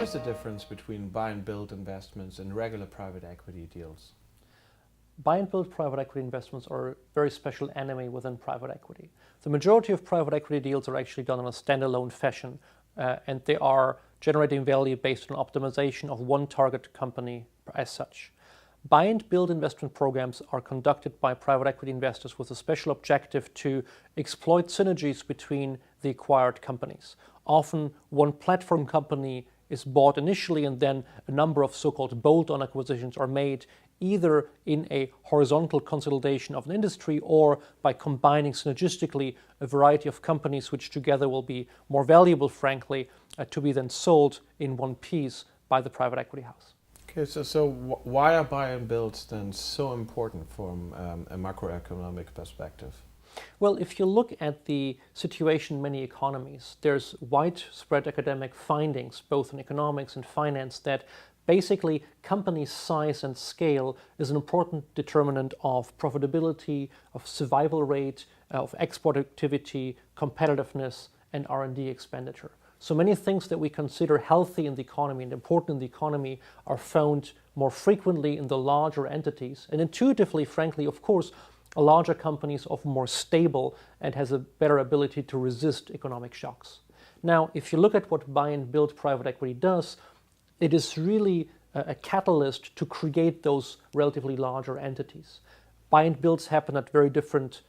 What is the difference between buy and build investments and regular private equity deals? Buy and build private equity investments are a very special enemy within private equity. The majority of private equity deals are actually done in a standalone fashion, and they are generating value based on optimization of one target company as such. Buy and build investment programs are conducted by private equity investors with a special objective to exploit synergies between the acquired companies. Often one platform company is bought initially, and then a number of so-called bolt-on acquisitions are made, either in a horizontal consolidation of an industry or by combining synergistically a variety of companies which together will be more valuable, frankly, to be then sold in one piece by the private equity house. Okay, so why are buy and builds then so important from a macroeconomic perspective? Well, if you look at the situation in many economies, there's widespread academic findings, both in economics and finance, that basically company size and scale is an important determinant of profitability, of survival rate, of export activity, competitiveness, and R&D expenditure. So many things that we consider healthy in the economy and important in the economy are found more frequently in the larger entities. And intuitively, frankly, of course, a larger company is often more stable and has a better ability to resist economic shocks. Now, if you look at what buy and build private equity does, it is really a catalyst to create those relatively larger entities. Buy and builds happen at very different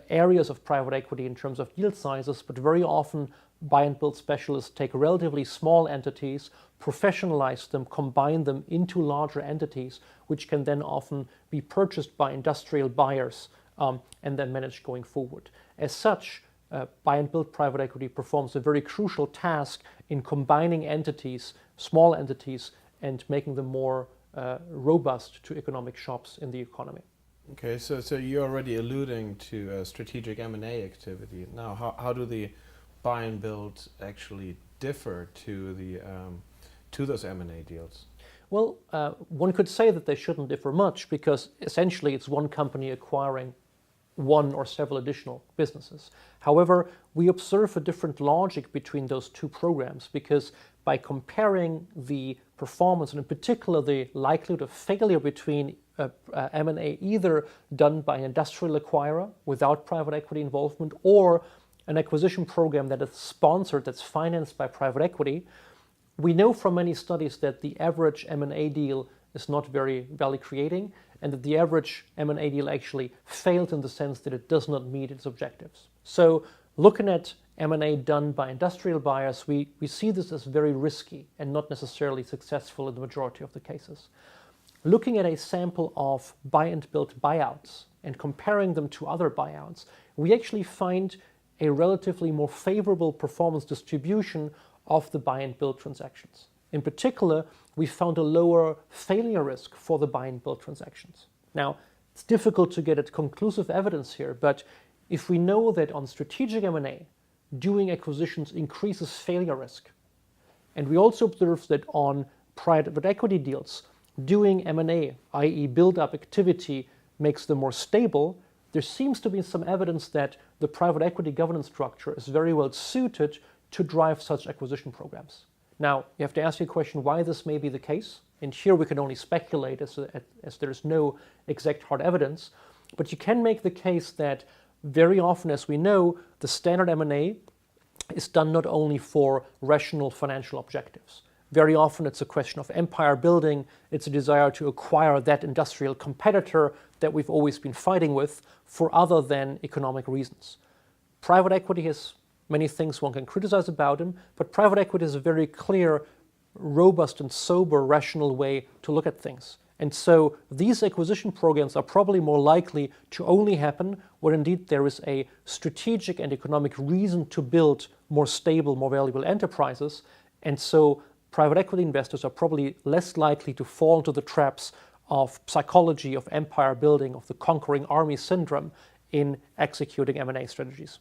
areas of private equity in terms of deal sizes, but very often buy and build specialists take relatively small entities, professionalize them, combine them into larger entities, which can then often be purchased by industrial buyers and then managed going forward. As such, buy and build private equity performs a very crucial task in combining entities, small entities, and making them more robust to economic shocks in the economy. Okay, so you're already alluding to strategic M&A activity. Now, how do the buy and build actually differ to the to those M&A deals? Well, one could say that they shouldn't differ much, because essentially it's one company acquiring one or several additional businesses. However, we observe a different logic between those two programs, because by comparing the performance, and in particular the likelihood of failure between M&A either done by an industrial acquirer without private equity involvement, or an acquisition program that is sponsored, that's financed by private equity, we know from many studies that the average M&A deal is not very value creating, and that the average M&A deal actually failed in the sense that it does not meet its objectives. So looking at M&A done by industrial buyers, we see this as very risky and not necessarily successful in the majority of the cases. Looking at a sample of buy and build buyouts and comparing them to other buyouts, we actually find a relatively more favorable performance distribution of the buy and build transactions. In particular, we found a lower failure risk for the buy and build transactions. Now, it's difficult to get at conclusive evidence here, but if we know that on strategic M&A, doing acquisitions increases failure risk, and we also observe that on private equity deals, doing M&A, i.e. build-up activity, makes them more stable, there seems to be some evidence that the private equity governance structure is very well suited to drive such acquisition programs. Now, you have to ask your question why this may be the case, and here we can only speculate as there is no exact hard evidence, but you can make the case that very often, as we know, the standard M&A is done not only for rational financial objectives. Very often it's a question of empire building, it's a desire to acquire that industrial competitor that we've always been fighting with for other than economic reasons. Private equity has many things one can criticize about them, but private equity is a very clear, robust and sober, rational way to look at things. And so these acquisition programs are probably more likely to only happen when indeed there is a strategic and economic reason to build more stable, more valuable enterprises. And so private equity investors are probably less likely to fall into the traps of psychology, of empire building, of the conquering army syndrome in executing M&A strategies.